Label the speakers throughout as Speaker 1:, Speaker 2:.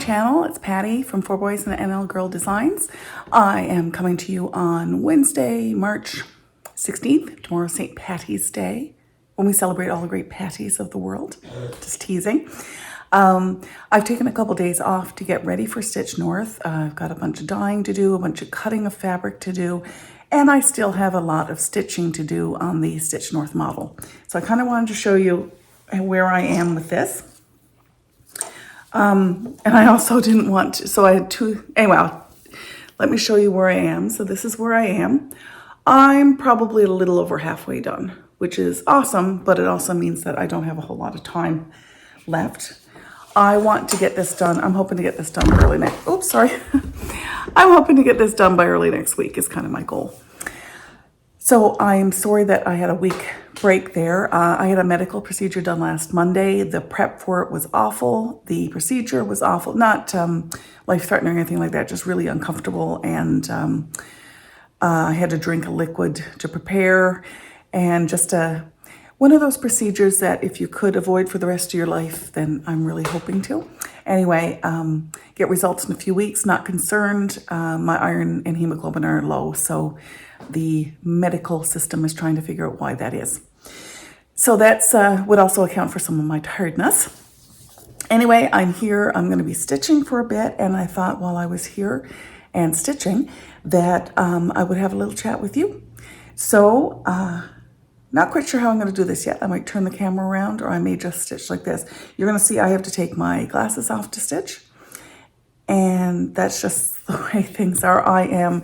Speaker 1: channel. It's Patty from 4 Boys and NL Girl Designs. I am coming to you on Wednesday, March 16th. Tomorrow's St. Patty's Day, when we celebrate all the great patties of the world. Just teasing. I've taken a couple days off to get ready for StitchNorth. I've got a bunch of dyeing to do, a bunch of cutting of fabric to do, and I still have a lot of stitching to do on the StitchNorth model. So I kind of wanted to show you where I am with this. And I also didn't want to, so I had two, anyway, let me show you where I am. So this is where I am. I'm probably a little over halfway done, which is awesome, but it also means that I don't have a whole lot of time left. I want to get this done. I'm hoping to get this done early next, oops, sorry. I'm hoping to get this done by early next week is kind of my goal. So I'm sorry that I had a week break there. I had a medical procedure done last Monday. The prep for it was awful. The procedure was awful. Not life-threatening or anything like that, just really uncomfortable. And I had to drink a liquid to prepare. And just one of those procedures that if you could avoid for the rest of your life, then I'm really hoping to. Anyway, get results in a few weeks. Not concerned. My iron and hemoglobin are low, so the medical system is trying to figure out why that is. So that's would also account for some of my tiredness. Anyway, I'm here. I'm going to be stitching for a bit, and I thought while I was here and stitching that I would have a little chat with you. So not quite sure how I'm going to do this yet. I might turn the camera around, or I may just stitch like this. You're going to see I have to take my glasses off to stitch, and that's just the way things are. I am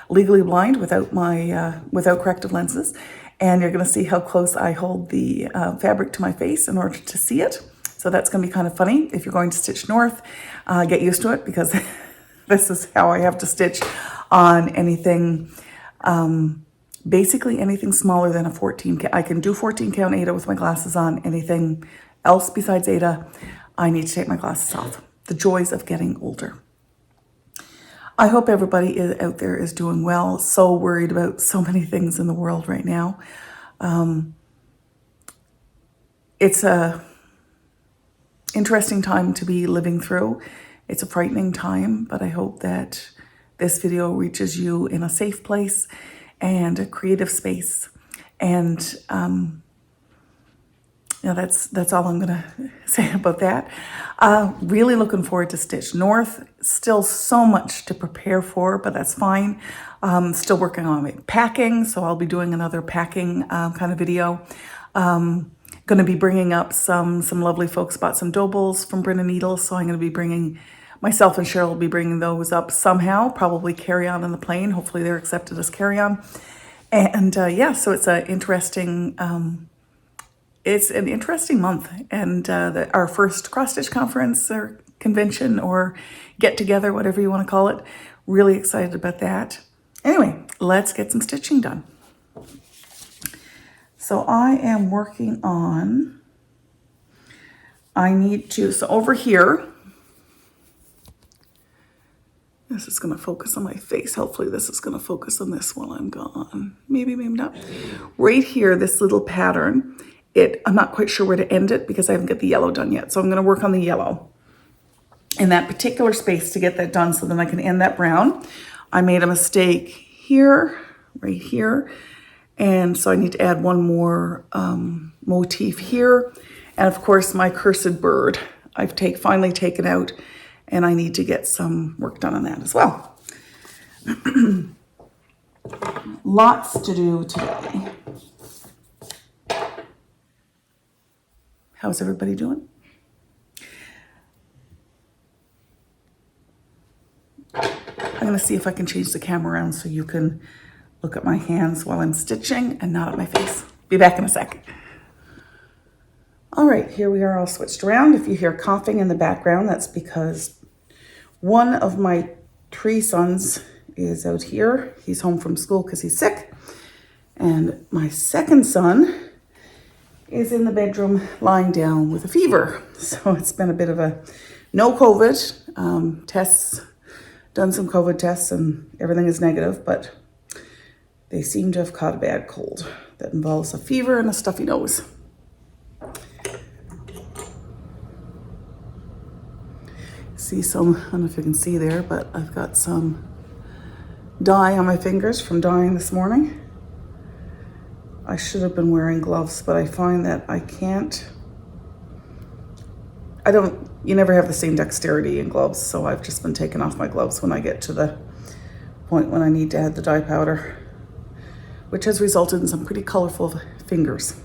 Speaker 1: legally blind without my without corrective lenses, and you're going to see how close I hold the fabric to my face in order to see it. So that's going to be kind of funny. If you're going to StitchNorth, get used to it, because this is how I have to stitch on anything, basically anything smaller than a 14 count. I can do 14 count Aida with my glasses on. Anything else besides Aida, I need to take my glasses off. The joys of getting older. I hope everybody out there is doing well. So worried about so many things in the world right now. It's a interesting time to be living through. It's a frightening time, but I hope that this video reaches you in a safe place and a creative space. And that's all I'm gonna say about that. Really looking forward to StitchNorth. Still so much to prepare for, but that's fine. Still working on my packing, so I'll be doing another packing kind of video. Going to be bringing up some lovely folks bought some dough bowls from Brynna Needles, so I'm going to be bringing, myself and Cheryl will be bringing those up somehow, probably carry-on in the plane. Hopefully they're accepted as carry-on. And yeah, so it's an interesting month, and our first cross-stitch conference or convention or get-together, whatever you want to call it. Really excited about that. Anyway, let's get some stitching done. So I am working on, so over here, this is going to focus on my face. Hopefully this is going to focus on this while I'm gone. Maybe, maybe not. Right here, this little pattern, I'm not quite sure where to end it because I haven't got the yellow done yet. So I'm going to work on the yellow in that particular space to get that done so then I can end that brown. I made a mistake here, right here. And so I need to add one more motif here. And of course, my cursed bird, I've finally taken out, and I need to get some work done on that as well. Lots to do today. How's everybody doing? I'm going to see if I can change the camera around so you can look at my hands while I'm stitching and not at my face. Be back in a second. All right, here we are all switched around. If you hear coughing in the background, that's because one of my 3 sons is out here. He's home from school because he's sick. And my second son is in the bedroom lying down with a fever. So it's been a bit of a no COVID tests, done some COVID tests, and everything is negative, but they seem to have caught a bad cold that involves a fever and a stuffy nose. See some, I don't know if you can see there, but I've got some dye on my fingers from dyeing this morning. I should have been wearing gloves, but I find that you never have the same dexterity in gloves, so I've just been taking off my gloves when I get to the point when I need to add the dye powder, which has resulted in some pretty colorful fingers.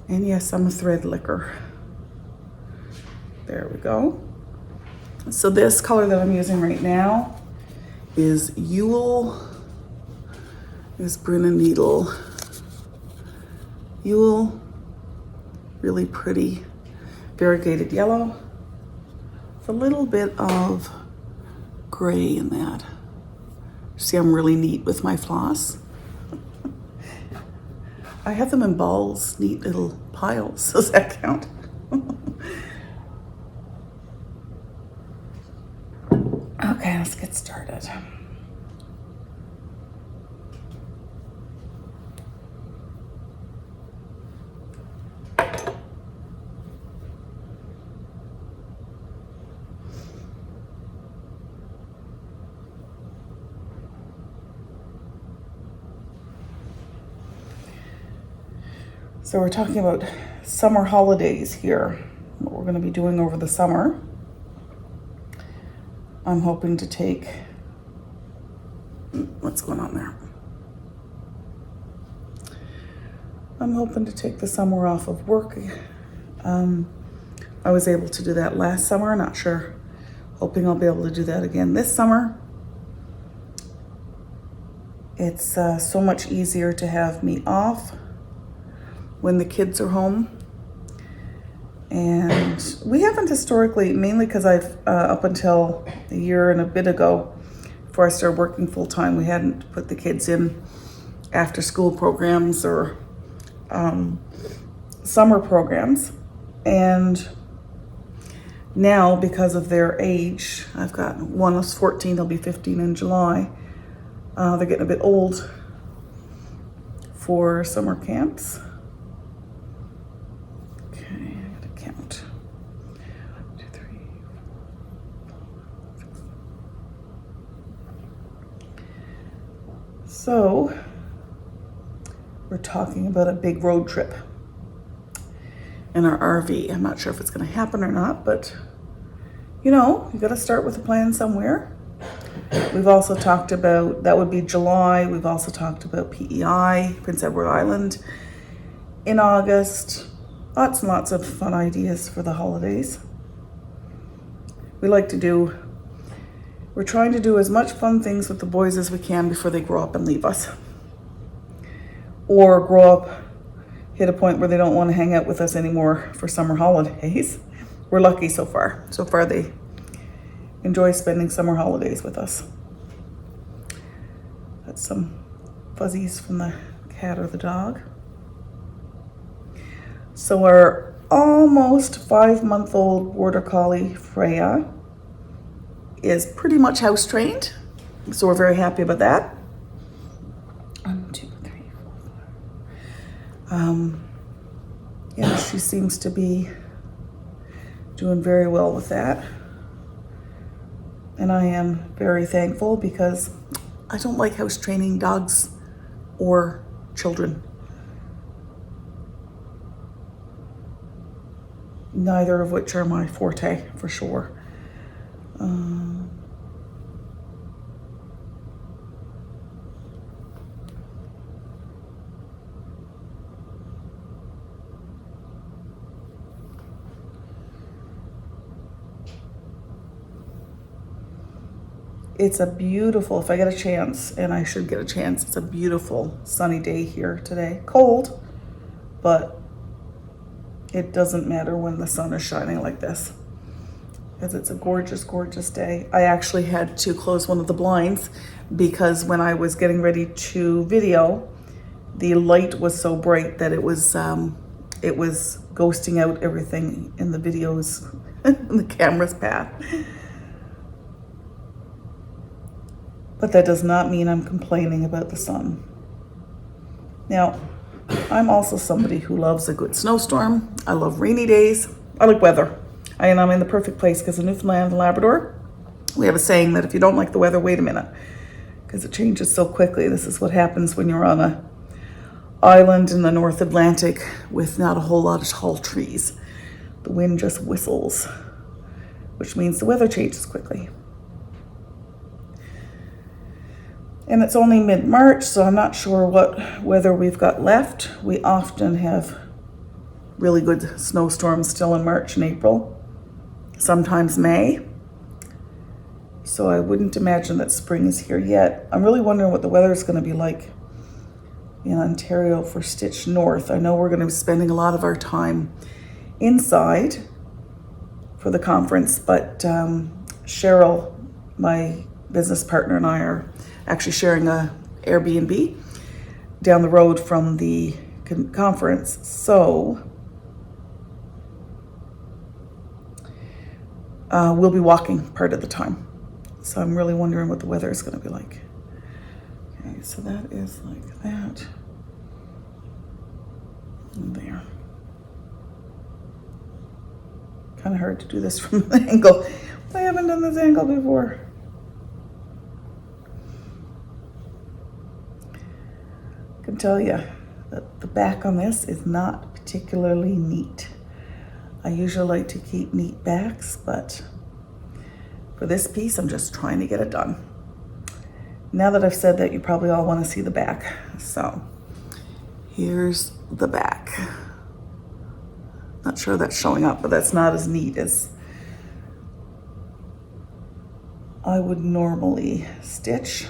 Speaker 1: And yes, I'm a thread licker. There we go. So this color that I'm using right now is Yule, is Brennan Needle. Yule, really pretty variegated yellow. It's a little bit of gray in that. See, I'm really neat with my floss. I have them in balls, neat little piles. Does that count? Okay, let's get started. So we're talking about summer holidays here, what we're going to be doing over the summer. I'm hoping to take, what's going on there? I'm hoping to take the summer off of work. I was able to do that last summer, not sure. Hoping I'll be able to do that again this summer. It's so much easier to have me off when the kids are home. And we haven't historically, mainly because I've, up until a year and a bit ago, before I started working full time, we hadn't put the kids in after school programs or summer programs. And now, because of their age, I've got one who's 14, they'll be 15 in July. They're getting a bit old for summer camps. So, we're talking about a big road trip in our RV. I'm not sure if it's going to happen or not, but you know, you got to start with a plan somewhere. We've also talked about, that would be July. We've also talked about PEI, Prince Edward Island, in August. Lots and lots of fun ideas for the holidays. We're trying to do as much fun things with the boys as we can before they grow up and leave us. Or grow up, hit a point where they don't want to hang out with us anymore for summer holidays. We're lucky so far. So far they enjoy spending summer holidays with us. That's some fuzzies from the cat or the dog. So our almost 5-month-old border collie, Freya, is pretty much house trained. So we're very happy about that. 1, 2, 3, 4, 5. Yeah, she seems to be doing very well with that. And I am very thankful because I don't like house training dogs or children. Neither of which are my forte, for sure. It's a beautiful, if I get a chance, and I should get a chance, it's a beautiful sunny day here today. Cold, but it doesn't matter when the sun is shining like this, because it's a gorgeous, gorgeous day. I actually had to close one of the blinds because when I was getting ready to video, the light was so bright that it was ghosting out everything in the videos, in the camera's path. But that does not mean I'm complaining about the sun. Now, I'm also somebody who loves a good snowstorm. I love rainy days. I like weather. And I'm in the perfect place because in Newfoundland and Labrador, we have a saying that if you don't like the weather, wait a minute, because it changes so quickly. This is what happens when you're on a island in the North Atlantic with not a whole lot of tall trees. The wind just whistles, which means the weather changes quickly. And it's only mid-March, so I'm not sure what weather we've got left. We often have really good snowstorms still in March and April, sometimes May. So I wouldn't imagine that spring is here yet. I'm really wondering what the weather is going to be like in Ontario for StitchNorth. I know we're going to be spending a lot of our time inside for the conference, but Cheryl, my business partner, and I are actually sharing a Airbnb down the road from the conference. So we'll be walking part of the time. So I'm really wondering what the weather is going to be like. Okay, so that is like that. And there. Kind of hard to do this from an angle. I haven't done this angle before. I can tell you that the back on this is not particularly neat. I usually like to keep neat backs, but for this piece, I'm just trying to get it done. Now that I've said that, you probably all want to see the back. So here's the back. Not sure that's showing up, but that's not as neat as I would normally stitch.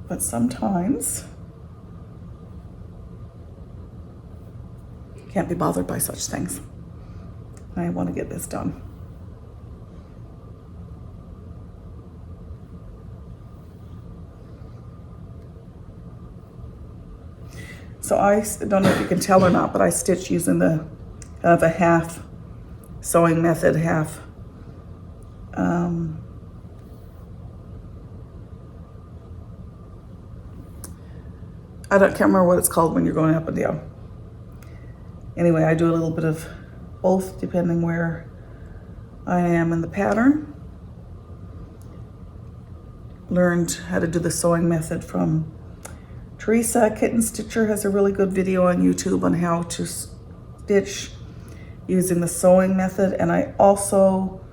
Speaker 1: But sometimes can't be bothered by such things. I want to get this done. So I don't know if you can tell or not, but I stitch using the a half sewing method, half I can't remember what it's called when you're going up and down. Anyway, I do a little bit of both depending where I am in the pattern. Learned how to do the sewing method from Teresa. Kitten Stitcher has a really good video on YouTube on how to stitch using the sewing method. And I also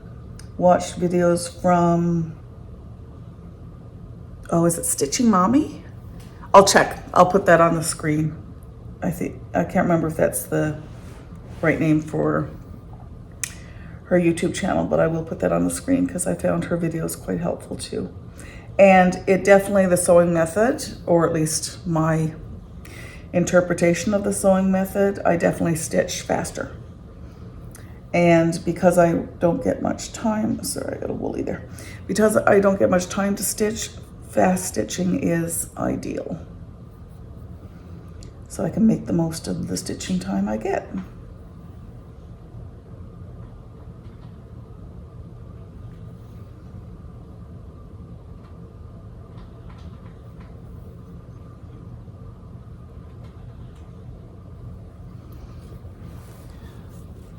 Speaker 1: watched videos from, oh, is it Stitching Mommy? I'll check. I'll put that on the screen. I can't remember if that's the right name for her YouTube channel, but I will put that on the screen because I found her videos quite helpful too. And it definitely, the sewing method, or at least my interpretation of the sewing method, I definitely stitch faster. And because I don't get much time, sorry, I got a woolly there. Because I don't get much time to stitch, fast stitching is ideal. So I can make the most of the stitching time I get.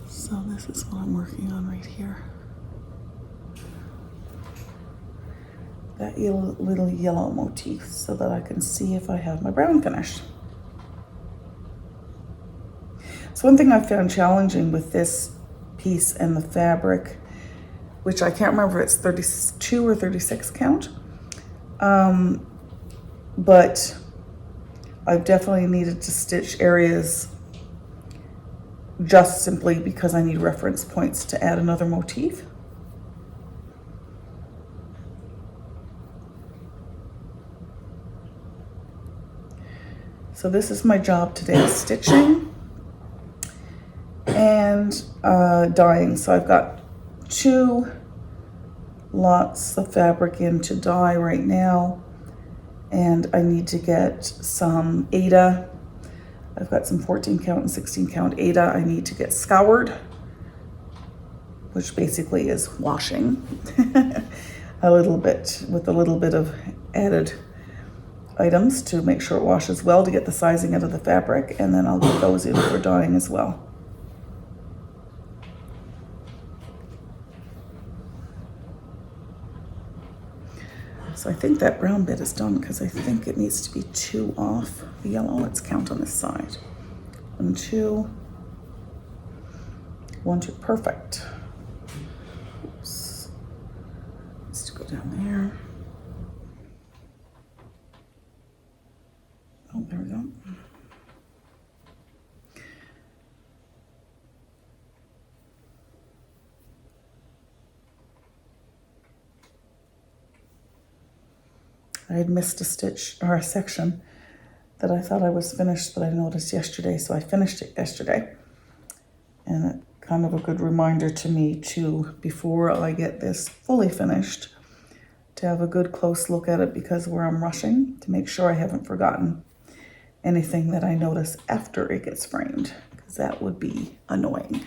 Speaker 1: So this is what I'm working on right here. That little yellow motif so that I can see if I have my brown finished. So one thing I found challenging with this piece and the fabric, which I can't remember if it's 32 or 36 count, but I've definitely needed to stitch areas just simply because I need reference points to add another motif. So this is my job today, stitching and dyeing. So I've got 2 lots of fabric in to dye right now, and I need to get some Aida. I've got some 14 count and 16 count Aida I need to get scoured, which basically is washing a little bit with a little bit of added items to make sure it washes well to get the sizing out of the fabric, and then I'll get those in for dyeing as well. So I think that brown bit is done because I think it needs to be 2 off the yellow. Let's count on this side. 1, 2. 1, 2, perfect. Oops. Let's go down there. Oh, there we go. I had missed a stitch or a section that I thought I was finished, but I noticed yesterday, so I finished it yesterday. And it kind of a good reminder to me to, before I get this fully finished, to have a good close look at it, because where I'm rushing, to make sure I haven't forgotten anything that I notice after it gets framed, because that would be annoying.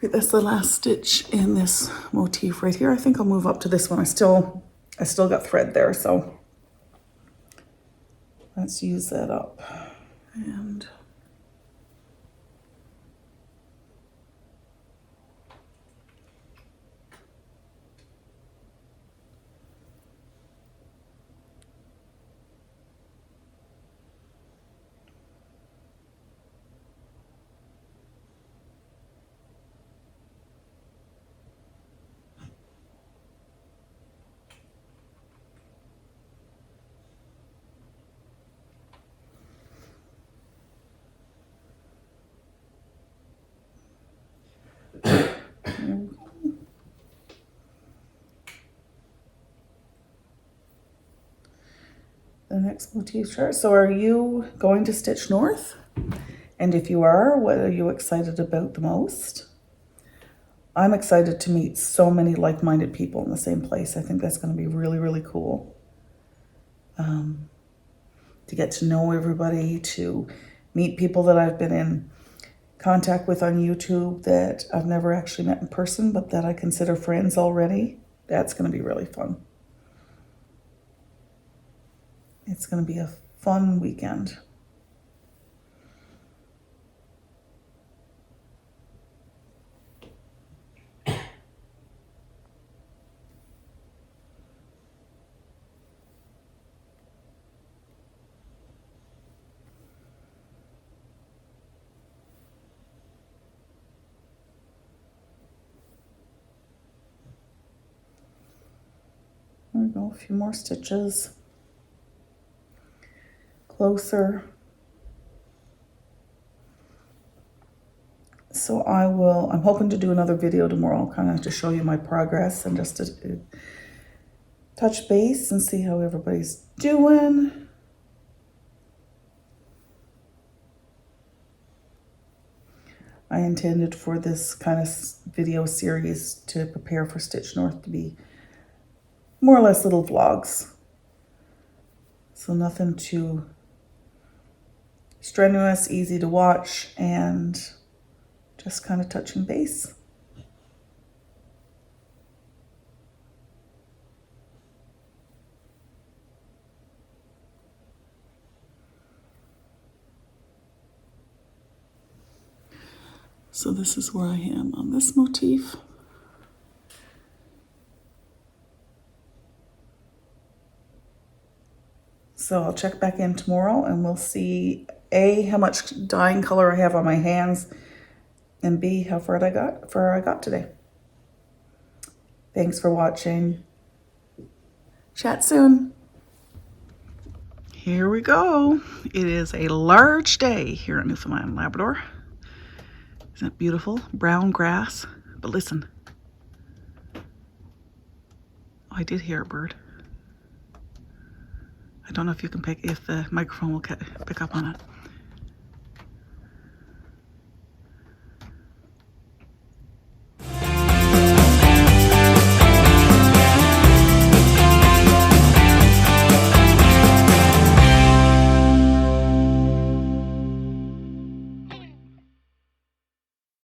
Speaker 1: Okay, that's the last stitch in this motif right here. I think I'll move up to this one. I still got thread there, so let's use that up. And the next motif chart. So are you going to Stitch North? And if you are, what are you excited about the most? I'm excited to meet so many like-minded people in the same place. I think that's going to be really, really cool. To get to know everybody, to meet people that I've been in contact with on YouTube that I've never actually met in person, but that I consider friends already. That's going to be really fun. It's going to be a fun weekend. There we go, a few more stitches. Closer. So I'm hoping to do another video tomorrow, kind of to show you my progress and just to touch base and see how everybody's doing. I intended for this kind of video series to prepare for Stitch North to be more or less little vlogs. So nothing too strenuous, easy to watch, and just kind of touching base. So this is where I am on this motif. So I'll check back in tomorrow and we'll see A, how much dyeing color I have on my hands, and B, how far I got today. Thanks for watching. Chat soon. Here we go. It is a large day here in Newfoundland and Labrador. Isn't it beautiful? Brown grass. But listen. Oh, I did hear a bird. I don't know if you can if the microphone will pick up on it.